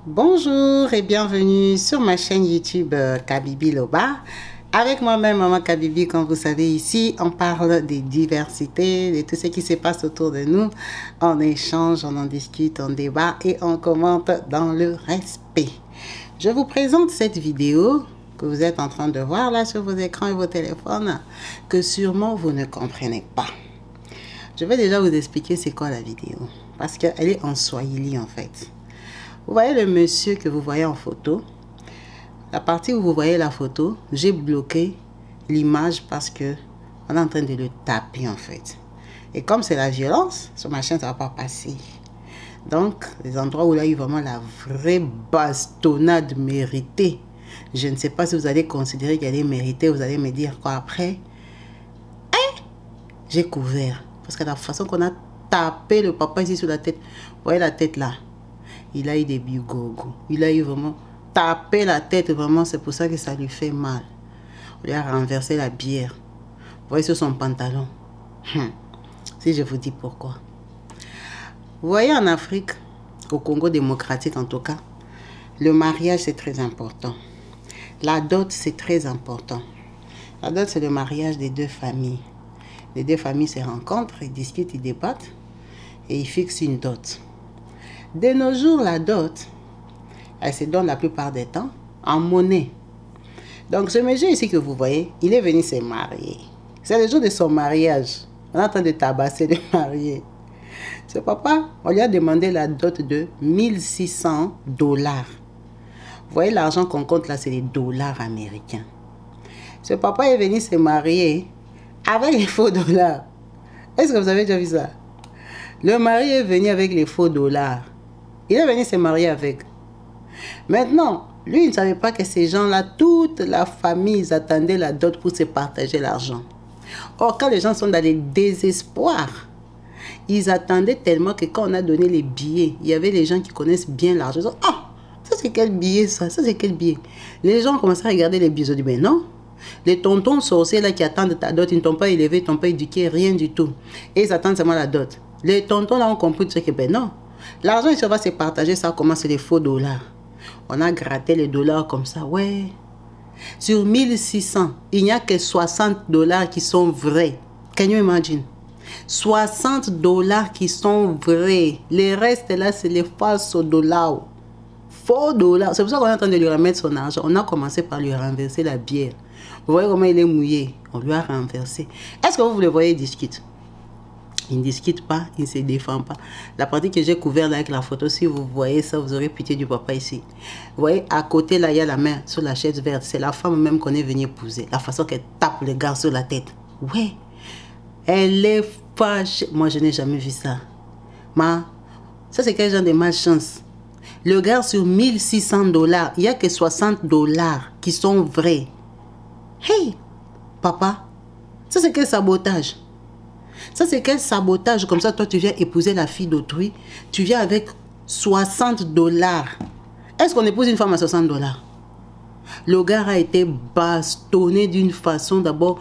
Bonjour et bienvenue sur ma chaîne YouTube Kabibi Loba. Avec moi-même, Maman Kabibi, comme vous savez ici, on parle des diversités, de tout ce qui se passe autour de nous. On échange, on en discute, on débat et on commente dans le respect. Je vous présente cette vidéo que vous êtes en train de voir là sur vos écrans et vos téléphones, que sûrement vous ne comprenez pas. Je vais déjà vous expliquer c'est quoi la vidéo, parce qu'elle est en swahili en fait. Vous voyez le monsieur que vous voyez en photo. La partie où vous voyez la photo, j'ai bloqué l'image parce que on est en train de le taper en fait. Et comme c'est la violence, sur ma chaîne ça ne va pas passer. Donc, les endroits où il y a eu vraiment la vraie bastonnade méritée, je ne sais pas si vous allez considérer qu'elle est méritée, vous allez me dire quoi après. J'ai couvert. Parce que la façon qu'on a tapé le papa ici sur la tête, vous voyez la tête là, il a eu des bigougous. Il a eu vraiment tapé la tête, vraiment, c'est pour ça que ça lui fait mal. On lui a renversé la bière. Vous voyez sur son pantalon. Si je vous dis pourquoi. Vous voyez en Afrique, au Congo démocratique en tout cas, le mariage c'est très important. La dot c'est très important. La dot c'est le mariage des deux familles. Les deux familles se rencontrent, ils discutent, ils débattent et ils fixent une dot. De nos jours, la dot, elle se donne la plupart des temps en monnaie. Donc, ce monsieur ici que vous voyez, il est venu se marier. C'est le jour de son mariage. On est en train de tabasser le marié. Ce papa, on lui a demandé la dot de 1600 dollars. Vous voyez l'argent qu'on compte là, c'est les dollars américains. Ce papa est venu se marier avec les faux dollars. Est-ce que vous avez déjà vu ça? Le mari est venu avec les faux dollars. Il est venu se marier avec. Maintenant, lui, il ne savait pas que ces gens-là, toute la famille, ils attendaient la dot pour se partager l'argent. Or, quand les gens sont dans le désespoir, ils attendaient tellement que quand on a donné les billets, il y avait les gens qui connaissent bien l'argent. Ils disent, ah, ça c'est quel billet ça? Ça c'est quel billet? Les gens commencent à regarder les billets. Ils disent, mais non. Les tontons sorciers là qui attendent ta dot, ils ne t'ont pas élevé, ils ne t'ont pas éduqué, rien du tout. Et ils attendent seulement la dot. Les tontons là ont compris que ben non. L'argent, il va se partager, ça commence les faux dollars. On a gratté les dollars comme ça, ouais. Sur 1600, il n'y a que 60 dollars qui sont vrais. Can you imagine? 60 dollars qui sont vrais. Les restes là, c'est les faux dollars. Faux dollars. C'est pour ça qu'on est en train de lui remettre son argent. On a commencé par lui renverser la bière. Vous voyez comment il est mouillé? On lui a renversé. Est-ce que vous le voyez, il discute? Il ne discute pas, il ne se défend pas. La partie que j'ai couverte avec la photo, si vous voyez ça, vous aurez pitié du papa ici. Vous voyez, à côté, là, il y a la main sur la chaise verte. C'est la femme même qu'on est venu épouser. La façon qu'elle tape le gars sur la tête. Ouais. Elle est fâchée. Moi, je n'ai jamais vu ça. Ça, c'est quel genre de malchance? Le gars sur 1600 dollars, il n'y a que 60 dollars qui sont vrais. Hey, papa, ça, c'est quel sabotage? Ça, c'est quel sabotage? Comme ça, toi, tu viens épouser la fille d'autrui. Tu viens avec 60 dollars. Est-ce qu'on épouse une femme à 60 dollars? Le gars a été bastonné d'une façon. D'abord,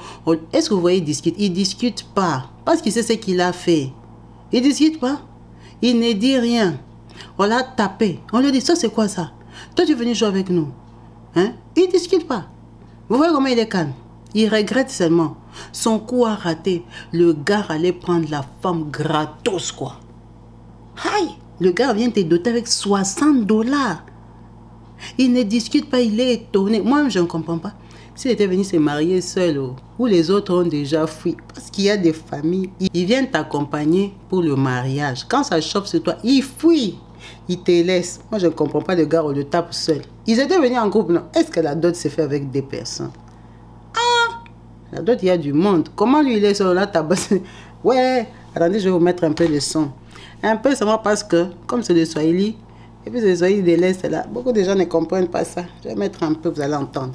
est-ce que vous voyez, il discute? Il ne discute pas. Parce qu'il sait ce qu'il a fait. Il ne discute pas. Il ne dit rien. On l'a tapé. On lui dit, ça, c'est quoi ça? Toi, tu es venu jouer avec nous. Hein? Il ne discute pas. Vous voyez comment il est calme? Il regrette seulement. Son coup a raté. Le gars allait prendre la femme gratos, quoi. Aïe! Le gars vient te doter avec 60 dollars. Il ne discute pas, il est étonné. Moi-même, je ne comprends pas. S'il était venu se marier seul, ou les autres ont déjà fui. Parce qu'il y a des familles, ils viennent t'accompagner pour le mariage. Quand ça chauffe sur toi, ils fuient. Ils te laissent. Moi, je ne comprends pas le gars, on le tape seul. Ils étaient venus en groupe, non? Est-ce que la dot se fait avec des personnes? La dot, il y a du monde. Comment lui, il est sur là, tabassé? Ouais, attendez, je vais vous mettre un peu de son. Un peu seulement parce que, comme c'est le Swahili, et puis c'est le Swahili de l'Est, là, beaucoup de gens ne comprennent pas ça. Je vais mettre un peu, vous allez entendre.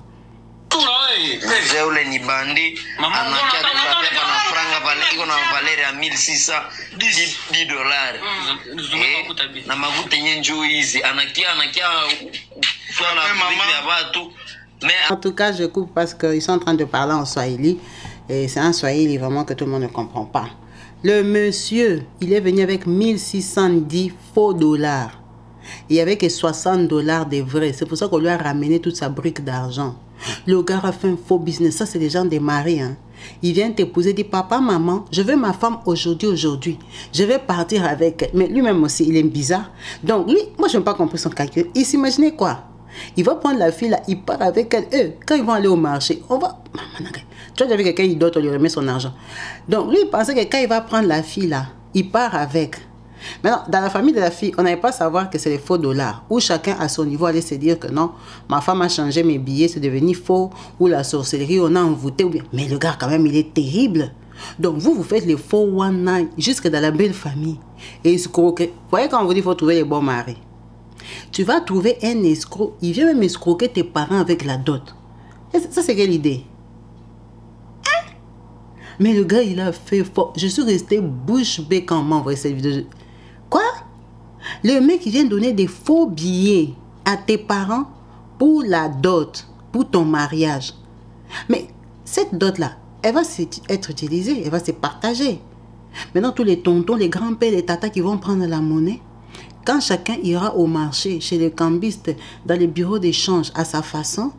En tout cas, je coupe parce qu'ils sont en train de parler en Swahili. Et c'est un Swahili vraiment que tout le monde ne comprend pas. Le monsieur, il est venu avec 1610 faux dollars. Il n'y avait que 60 dollars de vrai. C'est pour ça qu'on lui a ramené toute sa brique d'argent. Le gars a fait un faux business. Ça, c'est les gens des maris. Hein. Il vient t'épouser, dit papa, maman, je veux ma femme aujourd'hui. Je vais partir avec elle. Mais lui-même aussi, il est bizarre. Donc, lui, moi, je n'ai pas compris son calcul. Il s'imaginait quoi? Il va prendre la fille là, il part avec elle. Eux, quand ils vont aller au marché, on va. Tu as déjà vu quelqu'un, il doit lui remettre son argent. Donc, lui, il pensait que quand il va prendre la fille là, il part avec. Maintenant, dans la famille de la fille, on n'avait pas à savoir que c'est les faux dollars. Où chacun à son niveau allait se dire que non, ma femme a changé mes billets, c'est devenu faux. Ou la sorcellerie, on a envoûté. Ou bien. Mais le gars, quand même, il est terrible. Donc, vous faites les faux one night jusque dans la belle famille. Et escroquer. Vous voyez, quand on vous dit qu'il faut trouver les bons maris. Tu vas trouver un escroc. Il vient même escroquer tes parents avec la dot. Et ça, c'est quelle idée? Hein? Mais le gars, il a fait fort. Je suis resté bouche bée quand on m'a envoyé cette vidéo. Quoi? Le mec, il vient donner des faux billets à tes parents pour la dot, pour ton mariage. Mais cette dot-là, elle va être utilisée, elle va se partager. Maintenant, tous les tontons, les grands-pères, les tatas qui vont prendre la monnaie, quand chacun ira au marché, chez les cambistes, dans les bureaux d'échange à sa façon,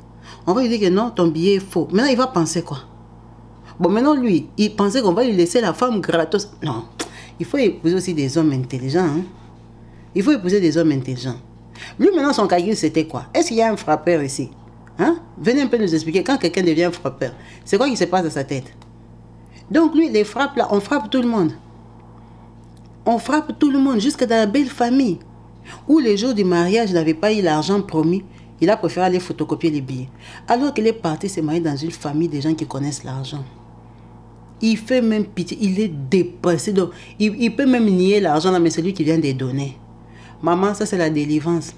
on va lui dire que non, ton billet est faux. Maintenant, il va penser quoi? Bon, maintenant, lui, il pensait qu'on va lui laisser la femme gratos. Non. Il faut épouser aussi des hommes intelligents. Hein? Il faut épouser des hommes intelligents. Lui, maintenant, son calcul, c'était quoi? Est-ce qu'il y a un frappeur ici? Hein? Venez un peu nous expliquer. Quand quelqu'un devient frappeur, c'est quoi qui se passe dans sa tête? Donc, lui, les frappes, là, on frappe tout le monde. On frappe tout le monde, jusque dans la belle famille. Où les jours du mariage, il n'avait pas eu l'argent promis. Il a préféré aller photocopier les billets. Alors qu'il est parti se marier dans une famille des gens qui connaissent l'argent. Il fait même pitié, il est dépassé. Donc, il peut même nier l'argent, mais c'est lui qui vient de donner. Maman, ça c'est la délivrance.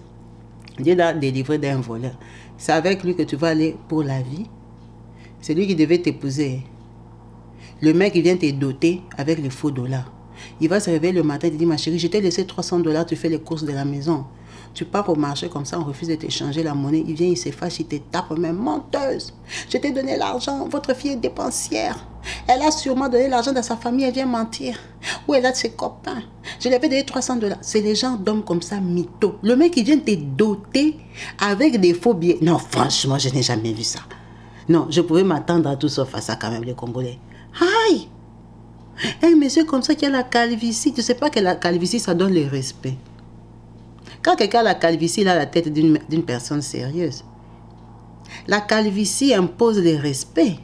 Dieu l'a délivré d'un voleur. C'est avec lui que tu vas aller pour la vie. C'est lui qui devait t'épouser. Le mec, il vient te doter avec les faux dollars. Il va se réveiller le matin et te dit, ma chérie, je t'ai laissé 300 dollars, tu fais les courses de la maison. Tu pars au marché comme ça, on refuse de t'échanger la monnaie. Il vient, il se fâche, il te tape, mais menteuse. Je t'ai donné l'argent, votre fille est dépensière. Elle a sûrement donné l'argent dans sa famille, elle vient mentir. Ou elle a de ses copains. Je lui avais donné 300 dollars. C'est les gens d'hommes comme ça, mythos. Le mec, il vient te doter avec des faux billets. Non, franchement, je n'ai jamais vu ça. Non, je pouvais m'attendre à tout sauf à ça quand même, les Congolais. Aïe! Un monsieur comme ça qui a la calvitie, tu ne sais pas que la calvitie, ça donne le respect. Quand quelqu'un a la calvitie, il a la tête d'une personne sérieuse. La calvitie impose le respect.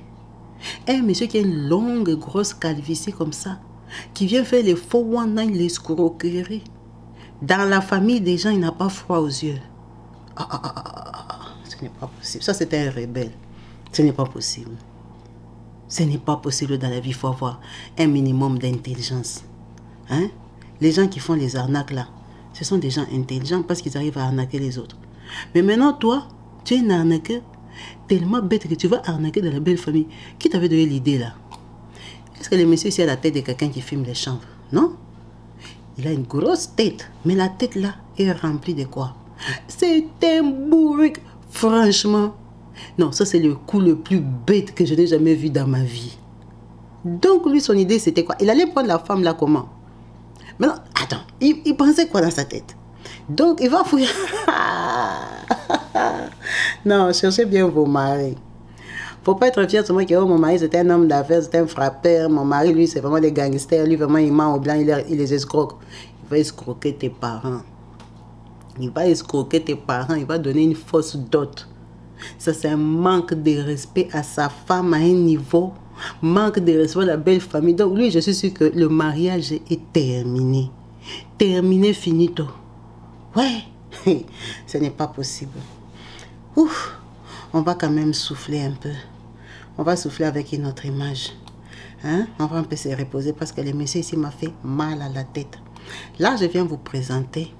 Un monsieur qui a une longue, grosse calvitie comme ça, qui vient faire les faux one night, les escroqueries. Dans la famille des gens, il n'a pas froid aux yeux. Ce n'est pas possible. Ça, c'est un rebelle. Ce n'est pas possible. Ce n'est pas possible dans la vie. Il faut avoir un minimum d'intelligence. Hein? Les gens qui font les arnaques là, ce sont des gens intelligents parce qu'ils arrivent à arnaquer les autres. Mais maintenant, toi, tu es un arnaqueur tellement bête que tu vas arnaquer dans la belle famille. Qui t'avait donné l'idée là? Est-ce que le monsieur ici a la tête de quelqu'un qui filme les chambres? Non? Il a une grosse tête. Mais la tête là est remplie de quoi? C'est un bourrique. Franchement. Non, ça c'est le coup le plus bête que je n'ai jamais vu dans ma vie. Donc lui, son idée c'était quoi? Il allait prendre la femme là comment? Maintenant, attends, il pensait quoi dans sa tête? Donc, il va fouiller. Non, cherchez bien vos maris. Faut pas être fier de moi que oh, mon mari, c'était un homme d'affaires, c'était un frappeur. Mon mari, lui, c'est vraiment des gangsters. Lui, vraiment, il ment au blanc, il les escroque. Il va escroquer tes parents. Il va escroquer tes parents. Il va donner une fausse dot. Ça, c'est un manque de respect à sa femme à un niveau. Manque de respect à la belle famille. Donc lui, je suis sûr que le mariage est terminé. Terminé, finito. Ouais, ce n'est pas possible. Ouf, on va quand même souffler un peu. On va souffler avec une autre image. Hein? On va un peu se reposer parce que le monsieur ici m'a fait mal à la tête. Là, je viens vous présenter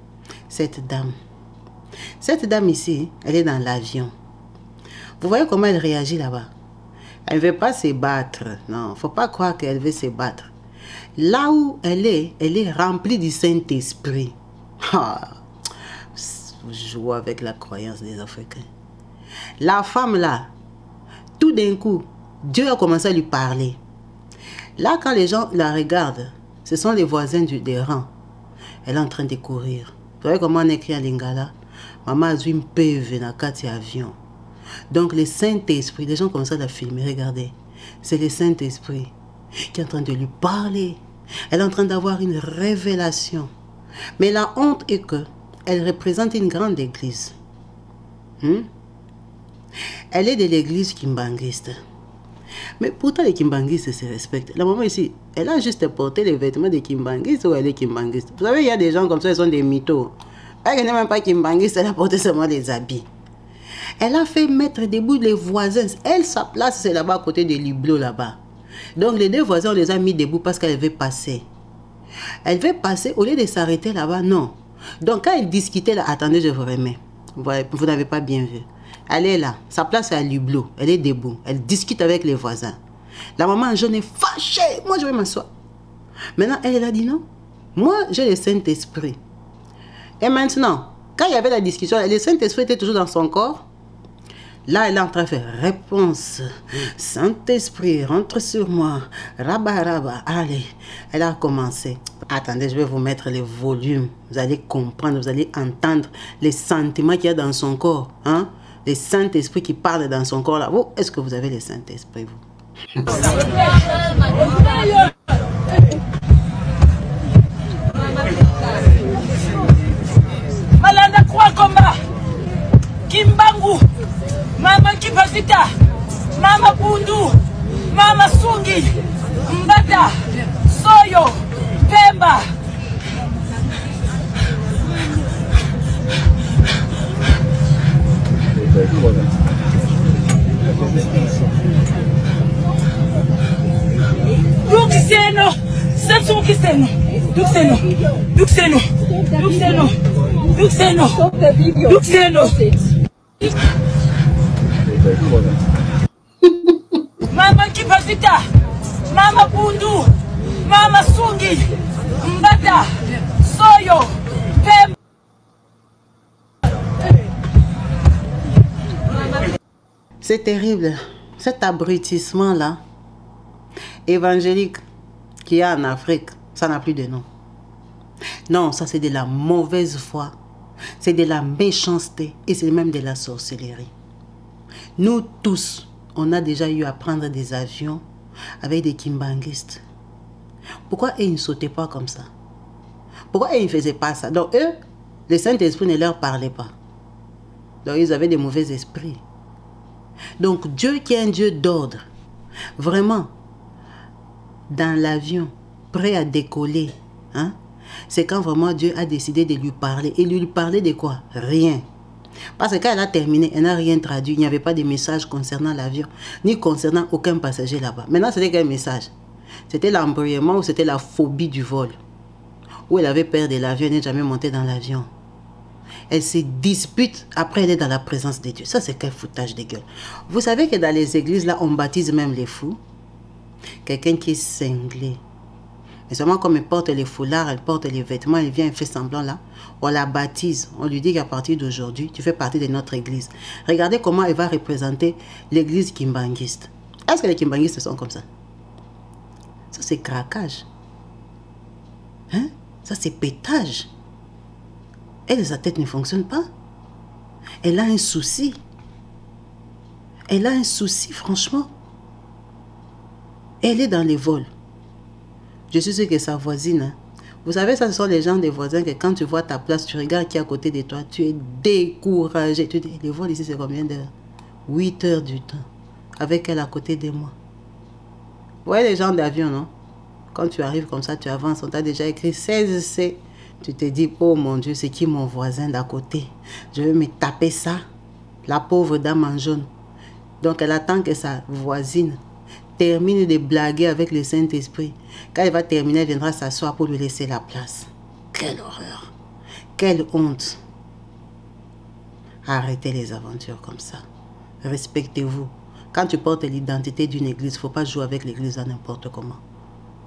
cette dame. Cette dame ici, elle est dans l'avion. Vous voyez comment elle réagit là-bas? Elle ne veut pas se battre. Non, il ne faut pas croire qu'elle veut se battre. Là où elle est remplie du Saint-Esprit. Joue avec la croyance des Africains. La femme là, tout d'un coup, Dieu a commencé à lui parler. Là, quand les gens la regardent, ce sont les voisins des rangs. Elle est en train de courir. Vous voyez comment on écrit en lingala? Maman a eu une PV dans 4 avions. Donc le Saint-Esprit, les gens comme ça la filmer, regardez. C'est le Saint-Esprit qui est en train de lui parler. Elle est en train d'avoir une révélation. Mais la honte est que elle représente une grande église. Elle est de l'église kimbanguiste. Mais pourtant les kimbanguistes se respectent. La maman ici, elle a juste porté les vêtements des kimbanguistes ou elle est kimbanguiste. Vous savez, il y a des gens comme ça, ils sont des mythos. Elle n'est même pas kimbanguiste, elle a porté seulement les habits. Elle a fait mettre debout les voisins. Elle, sa place, c'est là-bas à côté de l'Iblo, là-bas. Donc les deux voisins, on les a mis debout parce qu'elle veut passer. Elle veut passer, au lieu de s'arrêter là-bas, non. Donc quand elle discutait là, attendez, je vous remets. Vous n'avez pas bien vu. Elle est là, sa place est à l'Iblo, elle est debout, elle discute avec les voisins. La maman en jaune est fâchée, moi je vais m'asseoir. Maintenant, elle a dit non, moi j'ai le Saint-Esprit. Et maintenant, quand il y avait la discussion, le Saint-Esprit était toujours dans son corps. Là, elle est en train de faire réponse. Saint-Esprit, rentre sur moi. Rabat, rabat, allez. Elle a commencé. Attendez, je vais vous mettre les volumes. Vous allez comprendre, vous allez entendre les sentiments qu'il y a dans son corps. Hein? Le Saint-Esprit qui parle dans son corps là. Vous, est-ce que vous avez le Saint-Esprit, vous? Malanda kwa komba. Kimbangu. Mama Kipazita. Mama Bundu. Mama Sungi. Mbata. Soyo. Pemba. Duxeno, Satsukiseno, Duxeno, Duxeno, Duxeno, Duxeno, Duxeno. Mama Kipazita, Mama Bundu, Mama Sungi, Mbata, Soyo, Pemba. C'est terrible, cet abrutissement-là, évangélique, qu'il y a en Afrique, ça n'a plus de nom. Non, ça c'est de la mauvaise foi, c'est de la méchanceté et c'est même de la sorcellerie. Nous tous, on a déjà eu à prendre des avions avec des kimbanguistes. Pourquoi eux, ils ne sautaient pas comme ça? Pourquoi eux, ils ne faisaient pas ça? Donc eux, le Saint-Esprit ne leur parlait pas. Donc ils avaient des mauvais esprits. Donc Dieu qui est un Dieu d'ordre, vraiment, dans l'avion, prêt à décoller, hein, c'est quand vraiment Dieu a décidé de lui parler. Et lui parler de quoi? Rien. Parce que quand elle a terminé, elle n'a rien traduit. Il n'y avait pas de message concernant l'avion, ni concernant aucun passager là-bas. Maintenant, c'était quel message? C'était l'embrayement ou c'était la phobie du vol? Où elle avait peur de l'avion, elle n'est jamais montée dans l'avion. Elle se dispute, après elle est dans la présence de Dieu. Ça, c'est quel foutage de gueule. Vous savez que dans les églises, là, on baptise même les fous. Quelqu'un qui est cinglé. Mais seulement comme elle porte les foulards, elle porte les vêtements, elle vient, elle fait semblant là. On la baptise. On lui dit qu'à partir d'aujourd'hui, tu fais partie de notre église. Regardez comment elle va représenter l'église kimbanguiste. Est-ce que les kimbanguistes sont comme ça? Ça, c'est craquage. Hein? Ça, c'est pétage. Elle, sa tête ne fonctionne pas. Elle a un souci. Elle a un souci, franchement. Elle est dans les vols. Je suis sûr que sa voisine, hein. Vous savez, ça, ce sont les gens des voisins que quand tu vois ta place, tu regardes qui est à côté de toi, tu es découragé. Tu dis, les vols ici, c'est combien d'heures? 8 heures du temps. Avec elle à côté de moi. Vous voyez les gens d'avion, non? Quand tu arrives comme ça, tu avances, on t'a déjà écrit 16C. Tu te dis, oh mon Dieu, c'est qui mon voisin d'à côté? Je vais me taper ça. La pauvre dame en jaune. Donc elle attend que sa voisine termine de blaguer avec le Saint-Esprit. Quand elle va terminer, elle viendra s'asseoir pour lui laisser la place. Quelle horreur! Quelle honte! Arrêtez les aventures comme ça. Respectez-vous. Quand tu portes l'identité d'une église, il ne faut pas jouer avec l'église à n'importe comment.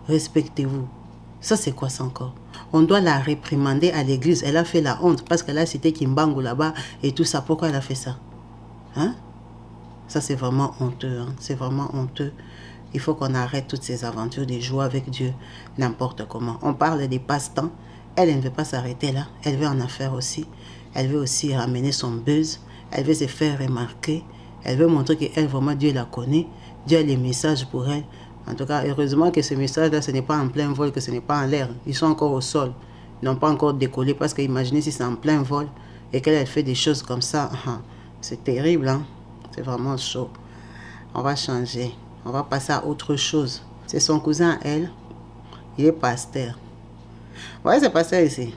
Respectez-vous. Ça, c'est quoi ça encore? On doit la réprimander à l'église. Elle a fait la honte parce qu'elle a cité Kimbangu là-bas et tout ça. Pourquoi elle a fait ça? Hein? Ça, c'est vraiment honteux. Hein? C'est vraiment honteux. Il faut qu'on arrête toutes ces aventures de jouer avec Dieu n'importe comment. On parle des passe-temps Elle ne veut pas s'arrêter là. Elle veut en affaire aussi. Elle veut aussi ramener son buzz. Elle veut se faire remarquer. Elle veut montrer qu'elle, vraiment, Dieu la connaît. Dieu a les messages pour elle. En tout cas, heureusement que ce message-là, ce n'est pas en plein vol, que ce n'est pas en l'air. Ils sont encore au sol. Ils n'ont pas encore décollé parce que imaginez si c'est en plein vol et qu'elle fait des choses comme ça. C'est terrible, hein? C'est vraiment chaud. On va changer. On va passer à autre chose. C'est son cousin, elle. Il est pasteur. Vous voyez ce pasteur ici?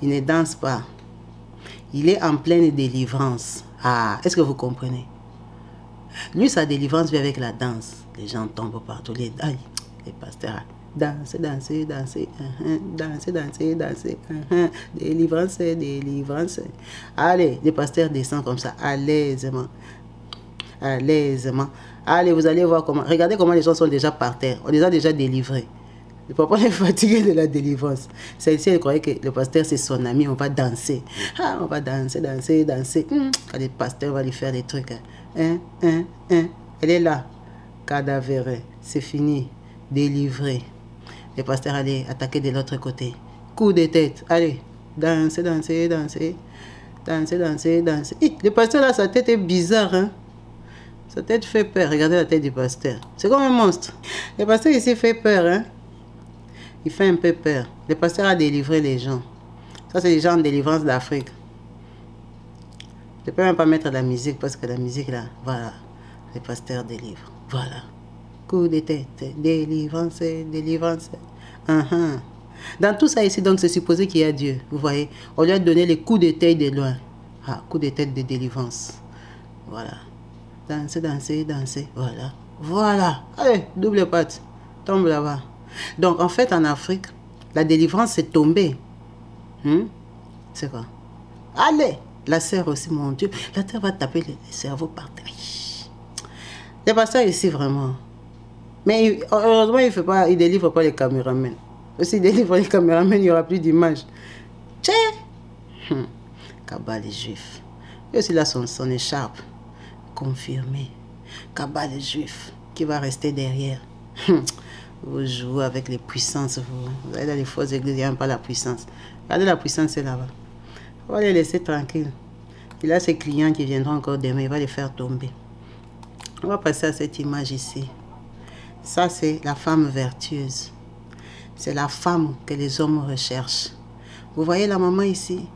Il ne danse pas. Il est en pleine délivrance. Ah, est-ce que vous comprenez? Lui, sa délivrance vient avec la danse. Les gens tombent partout. Les pasteurs. Danser, danser, danser. Danser, danser, danser. Délivrance, délivrance. Allez, les pasteurs descendent comme ça, à l'aisement. À l'aisement. Allez, vous allez voir comment. Regardez comment les gens sont déjà par terre. On les a déjà délivrés. Le papa est fatigué de la délivrance. Celle-ci, elle croyait que le pasteur, c'est son ami. On va danser. Ah, on va danser, danser, danser. Quand le pasteur va lui faire des trucs. Elle est là. Cadavérée. C'est fini. Délivré. Le pasteur allait attaquer de l'autre côté. Coup de tête. Allez. Danser, danser, danser. Danser, danser, danser. Le pasteur là, sa tête est bizarre. Hein? Sa tête fait peur. Regardez la tête du pasteur. C'est comme un monstre. Le pasteur ici fait peur. Hein? Il fait un peu peur. Le pasteur a délivré les gens. Ça, c'est les gens en délivrance d'Afrique. Je ne peux même pas mettre la musique parce que la musique là, voilà. Le pasteur délivre. Voilà. Coup de tête. Délivrance, délivrance. Dans tout ça ici, donc, c'est supposé qu'il y a Dieu. Vous voyez, on lui a donné les coups de tête de loin. Ah, coup de tête de délivrance. Voilà. Danser, danser, danser. Voilà. Voilà. Allez, double patte. Tombe là-bas. Donc, en fait, en Afrique, la délivrance, c'est tomber. C'est quoi? Allez! La sœur aussi, mon Dieu. La terre va taper le cerveau par terre. C'est pas ça ici, vraiment. Mais heureusement, il ne délivre pas les caméramans. S'il délivre les caméramans, il n'y aura plus d'image. Tchè! Cabal les juifs. Et aussi là, son écharpe. Confirmé. Cabal les juifs. Qui va rester derrière. Vous jouez avec les puissances. Vous allez dans les fausses églises, il n'y a même pas la puissance. Regardez la puissance, c'est là-bas. On va les laisser tranquilles. Il a ses clients qui viendront encore demain. Il va les faire tomber. On va passer à cette image ici. Ça, c'est la femme vertueuse. C'est la femme que les hommes recherchent. Vous voyez la maman ici?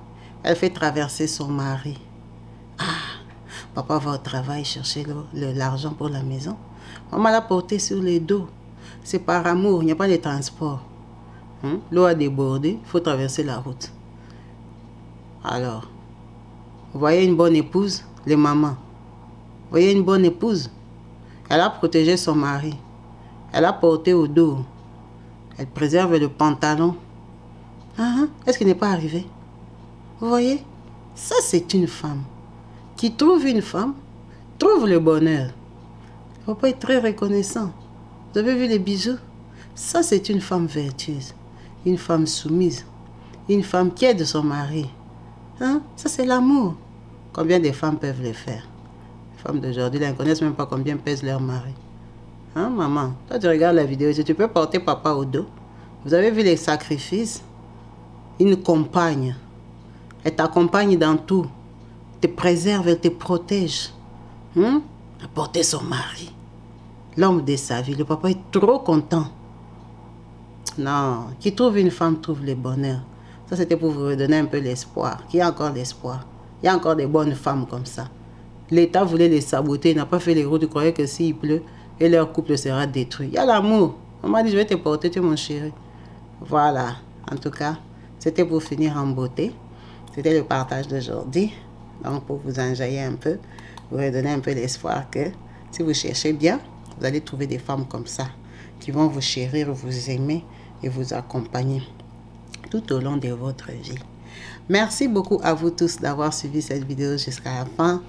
Elle fait traverser son mari. Ah, papa va au travail chercher l'argent pour la maison. Maman l'a porté sur les dos. C'est par amour, il n'y a pas de transport. L'eau a débordé, il faut traverser la route. Alors, vous voyez une bonne épouse, les mamans. Vous voyez une bonne épouse. Elle a protégé son mari. Elle a porté au dos. Elle préserve le pantalon. Est-ce qu'il n'est pas arrivé? Vous voyez? Ça, c'est une femme. Qui trouve une femme, trouve le bonheur. Il ne faut pas être très reconnaissant. Vous avez vu les bijoux? Ça, c'est une femme vertueuse. Une femme soumise. Une femme qui aide son mari. Ça, c'est l'amour. Combien de femmes peuvent le faire? Les femmes d'aujourd'hui, elles ne connaissent même pas combien pèse leur mari. Maman, toi, tu regardes la vidéo, tu peux porter papa au dos. Vous avez vu les sacrifices? Une compagne. Elle t'accompagne dans tout. Elle te préserve, elle te protège. À porter son mari. L'homme de sa vie. Le papa est trop content. Non. Qui trouve une femme trouve le bonheur. Ça, c'était pour vous redonner un peu l'espoir. Qu'il y a encore l'espoir. Il y a encore des bonnes femmes comme ça. L'État voulait les saboter. Il n'a pas fait les routes. Il croyait que s'il pleut, et leur couple sera détruit. Il y a l'amour. On m'a dit, je vais te porter, tu es mon chéri. Voilà. En tout cas, c'était pour finir en beauté. C'était le partage d'aujourd'hui. Donc, pour vous enjailler un peu, vous redonner un peu l'espoir que si vous cherchez bien, vous allez trouver des femmes comme ça qui vont vous chérir, vous aimer et vous accompagner tout au long de votre vie. Merci beaucoup à vous tous d'avoir suivi cette vidéo jusqu'à la fin.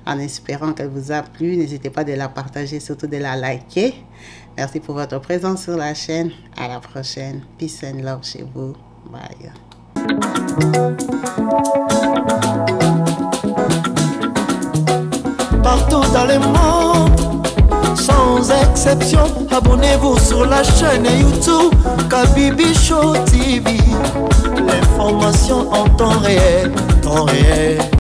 En espérant qu'elle vous a plu, n'hésitez pas de la partager, surtout de la liker. Merci pour votre présence sur la chaîne. À la prochaine. Peace and love chez vous. Bye. Partout dans le monde, sans exception. Abonnez-vous sur la chaîne YouTube Kabibi Show TV. L'information en temps réel, temps réel.